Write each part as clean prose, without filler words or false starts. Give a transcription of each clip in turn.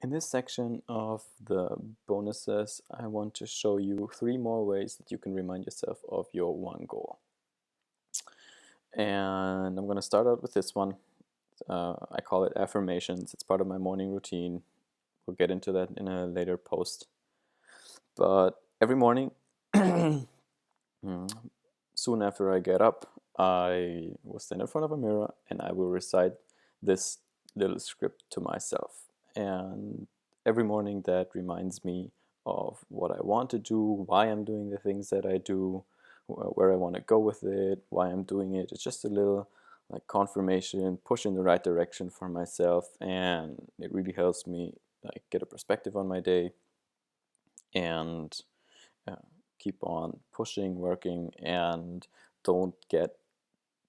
In this section of the bonuses, I want to show you 3 more ways that you can remind yourself of your one goal. And I'm going to start out with this one. I call it affirmations. It's part of my morning routine. We'll get into that in a later post. But every morning, soon after I get up, I will stand in front of a mirror and I will recite this little script to myself. And every morning that reminds me of what I want to do, why I'm doing the things that I do, where I want to go with it, why I'm doing it. It's just a little like confirmation, push in the right direction for myself, and it really helps me like get a perspective on my day and uh, keep on pushing, working, and don't get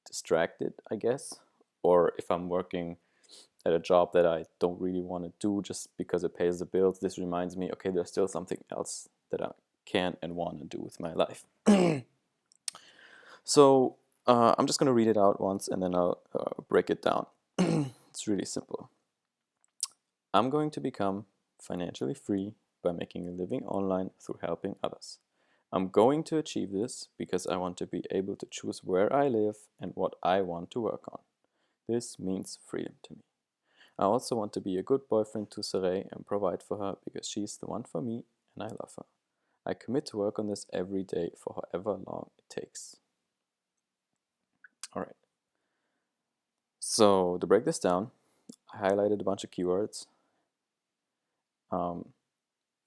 distracted, I guess. Or if I'm working at a job that I don't really want to do just because it pays the bills, this reminds me, okay, there's still something else that I can and want to do with my life. So I'm just going to read it out once and then I'll break it down. It's really simple. I'm going to become financially free by making a living online through helping others. I'm going to achieve this because I want to be able to choose where I live and what I want to work on. This means freedom to me. I also want to be a good boyfriend to Saray and provide for her because she's the one for me and I love her. I commit to work on this every day for however long it takes. Alright, so to break this down, I highlighted a bunch of keywords.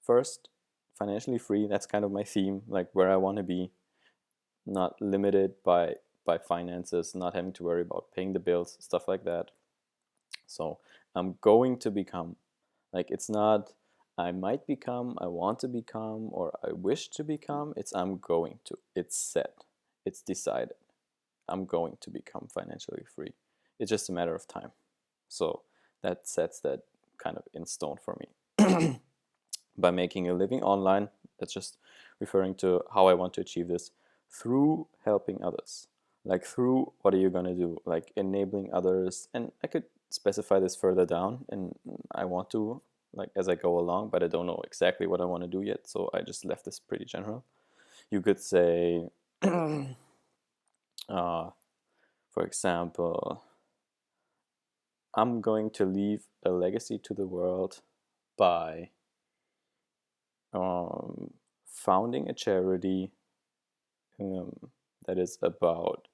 First, financially free, that's kind of my theme, like where I want to be, not limited by finances, not having to worry about paying the bills, stuff like that. So I'm going to become, like it's not I might become, I want to become, or I wish to become. It's I'm going to. It's set. It's decided. I'm going to become financially free. It's just a matter of time. So that sets that kind of in stone for me. By making a living online, that's just referring to how I want to achieve this through helping others. Like through what are you going to do? Like enabling others. And I could specify this further down and I want to like as I go along, but I don't know exactly what I want to do yet, so I just left this pretty general. You could say for example, I'm going to leave a legacy to the world by founding a charity that is about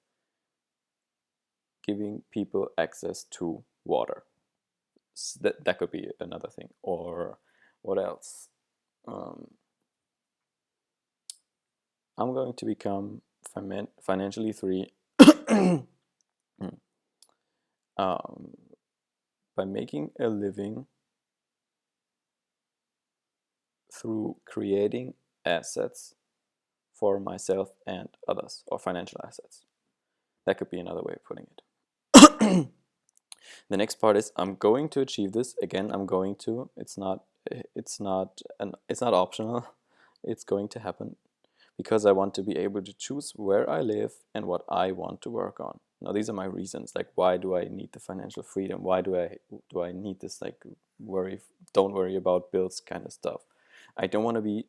giving people access to water. That could be another thing. Or what else? I'm going to become financially free by making a living through creating assets for myself and others, or financial assets. That could be another way of putting it. The next part is I'm going to achieve this. Again, I'm going to. It's not optional. It's going to happen because I want to be able to choose where I live and what I want to work on. Now these are my reasons. Like why do I need the financial freedom? Why do I need this like don't worry about bills kind of stuff? I don't want to be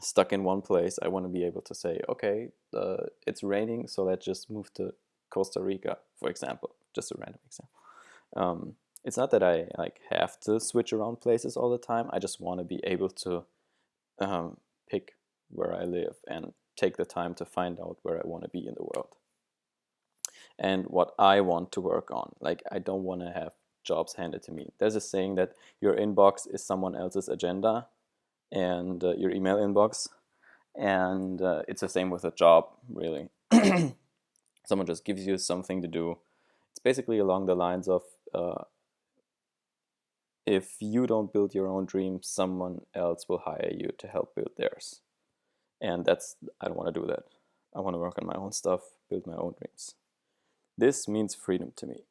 stuck in one place. I want to be able to say, okay, it's raining, so let's just move to Costa Rica, for example. Just a random example. It's not that I like have to switch around places all the time. I just want to be able to pick where I live and take the time to find out where I want to be in the world and what I want to work on. Like I don't want to have jobs handed to me. There's a saying that your inbox is someone else's agenda, and your email inbox, and it's the same with a job, really. Someone just gives you something to do. It's basically along the lines of if you don't build your own dreams, someone else will hire you to help build theirs. And I don't want to do that. I want to work on my own stuff, build my own dreams. This means freedom to me.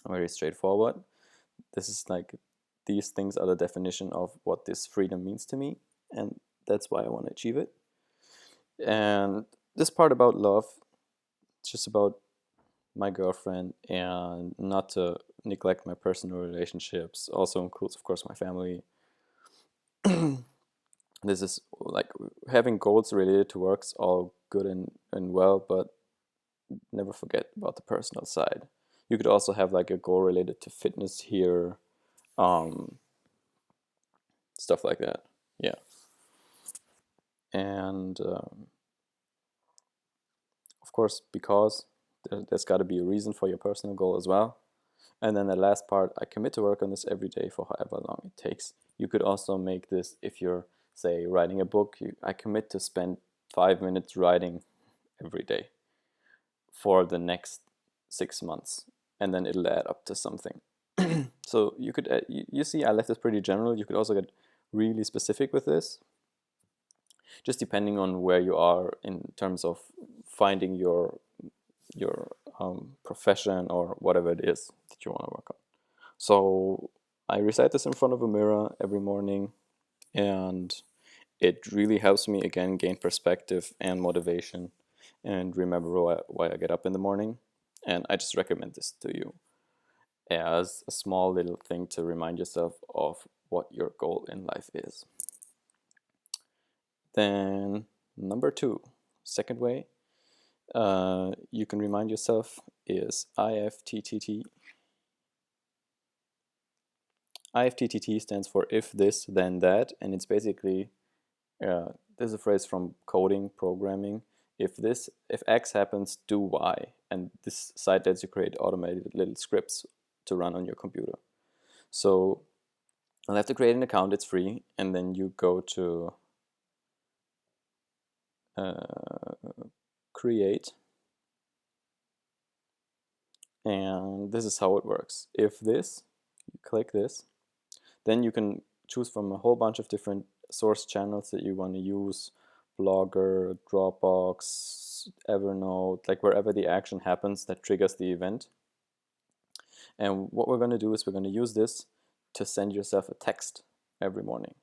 Very straightforward. This is like, these things are the definition of what this freedom means to me, and that's why I want to achieve it. And this part about love, it's just about my girlfriend, and not to neglect my personal relationships. Also includes, of course, my family. This is like having goals related to work's all good and well, but never forget about the personal side. You could also have like a goal related to fitness here, stuff like that. Yeah. And of course, because there's got to be a reason for your personal goal as well. And then the last part, I commit to work on this every day for however long it takes. You could also make this, if you're, say, writing a book, I commit to spend 5 minutes writing every day for the next 6 months, and then it'll add up to something. So you could, you see, I left this pretty general. You could also get really specific with this, just depending on where you are in terms of finding your profession or whatever it is that you want to work on. So I recite this in front of a mirror every morning, and it really helps me again gain perspective and motivation and remember why I get up in the morning. And I just recommend this to you as a small little thing to remind yourself of what your goal in life is. Then number 2, second way you can remind yourself is IFTTT. IFTTT stands for if this then that, and it's basically there's a phrase from coding, programming. If X happens, do Y, and this site lets you create automated little scripts to run on your computer. So I'll have to create an account. It's free, and then you go to create, and this is how it works. If this, you click this, then you can choose from a whole bunch of different source channels that you want to use. Blogger, Dropbox, Evernote, like wherever the action happens that triggers the event. And what we're going to do is we're going to use this to send yourself a text every morning.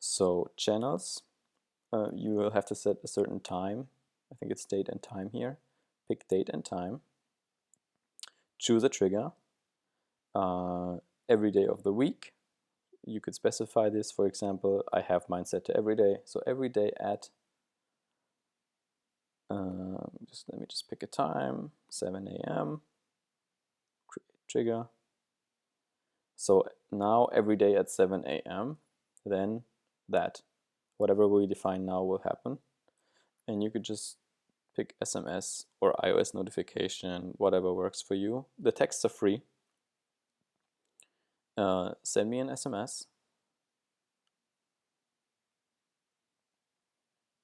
So channels, you will have to set a certain time. I think it's date and time here. Pick date and time. Choose a trigger. Every day of the week. You could specify this. For example, I have mine set to every day. So every day at let me just pick a time, 7 a.m. Create trigger. So now every day at 7 a.m. then that whatever we define now will happen, and you could just pick SMS or iOS notification, whatever works for you. The texts are free. Send me an SMS.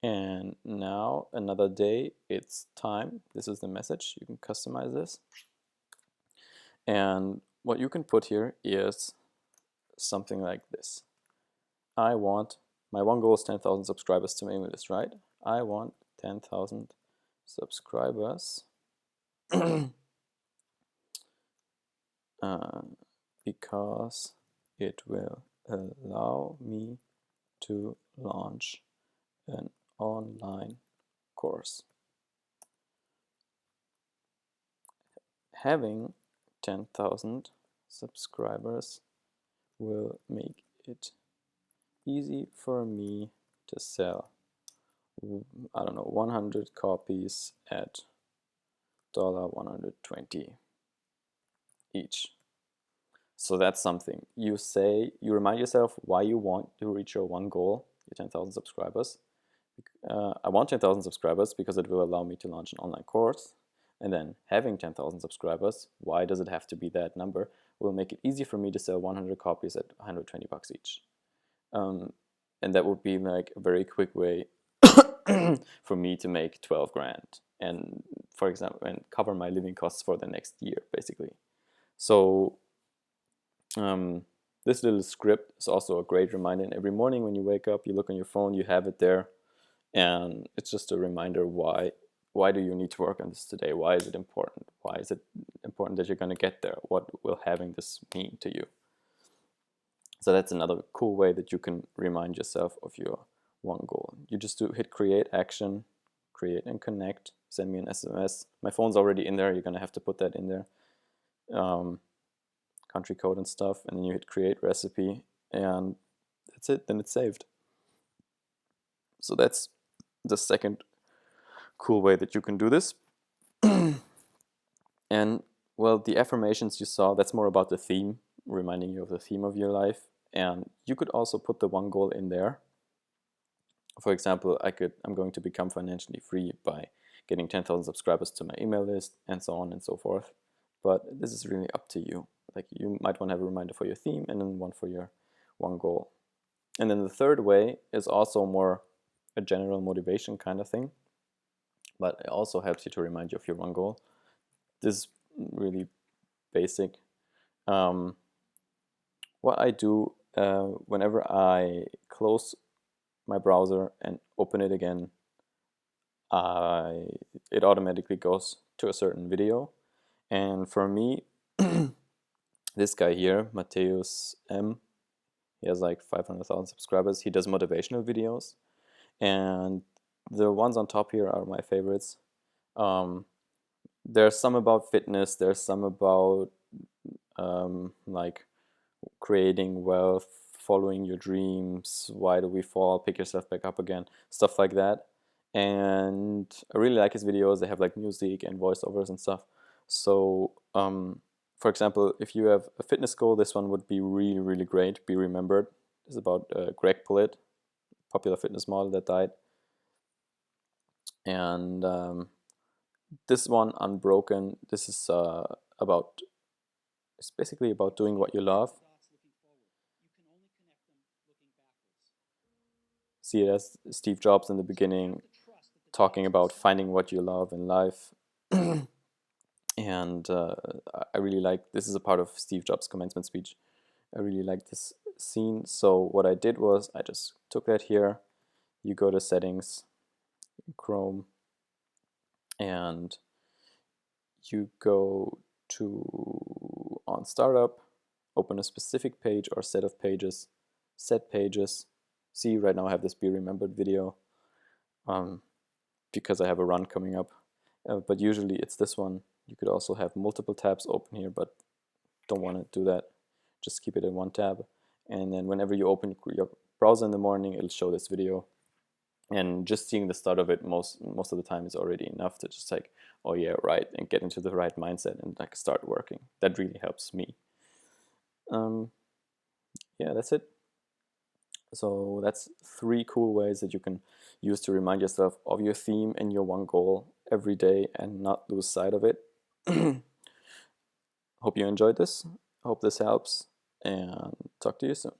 And now another day, it's time. This is the message. You can customize this. And what you can put here is something like this. I want, my one goal is 10,000 subscribers to my email list, right? I want 10,000 subscribers because it will allow me to launch an online course. Having 10,000 subscribers will make it easy for me to sell, I don't know, 100 copies at $120 each. So that's something. You remind yourself why you want to reach your one goal, your 10,000 subscribers. I want 10,000 subscribers because it will allow me to launch an online course. And then having 10,000 subscribers, why does it have to be that number? Will make it easy for me to sell 100 copies at $120 each. And that would be like a very quick way for me to make 12 grand and, for example, and cover my living costs for the next year, basically. So this little script is also a great reminder. And every morning when you wake up, you look on your phone, you have it there, and it's just a reminder why do you need to work on this today? Why is it important? Why is it important that you're going to get there? What will having this mean to you? So that's another cool way that you can remind yourself of your one goal. You just hit create action, create and connect, send me an SMS. My phone's already in there. You're going to have to put that in there. country code and stuff, and then you hit create recipe, and that's it, then it's saved. So that's the second cool way that you can do this. And well, the affirmations you saw, that's more about the theme, reminding you of the theme of your life. And you could also put the one goal in there. For example, I'm going to become financially free by getting 10,000 subscribers to my email list, and so on and so forth. But this is really up to you. Like, you might want to have a reminder for your theme and then one for your one goal. And then the third way is also more a general motivation kind of thing, but it also helps you to remind you of your one goal. This is really basic. What I do whenever I close my browser and open it again, it automatically goes to a certain video. And for me, this guy here, Mateus M, he has like 500,000 subscribers. He does motivational videos, and the ones on top here are my favorites. There's some about fitness, there's some about like creating wealth, following your dreams, why do we fall, pick yourself back up again, stuff like that. And I really like his videos. They have like music and voiceovers and stuff. So for example, if you have a fitness goal, this one would be really, really great. Be remembered. It's about Greg Pollitt, popular fitness model that died. And this one, Unbroken, this is it's basically about doing what you love. See it as Steve Jobs in the beginning, talking about finding what you love in life. And I really like, this is a part of Steve Jobs' commencement speech. I really like this scene. So what I did was I just took that here. You go to settings, Chrome, and you go to on startup, open a specific page or set of pages, set pages. See, right now I have this Be Remembered video because I have a run coming up. But usually it's this one. You could also have multiple tabs open here, but don't want to do that. Just keep it in one tab. And then whenever you open your browser in the morning, it'll show this video. And just seeing the start of it most of the time is already enough to just like, oh yeah, right, and get into the right mindset and like start working. That really helps me. Yeah, that's it. So that's 3 cool ways that you can use to remind yourself of your theme and your one goal every day and not lose sight of it. Hope you enjoyed this. Hope this helps, and talk to you soon.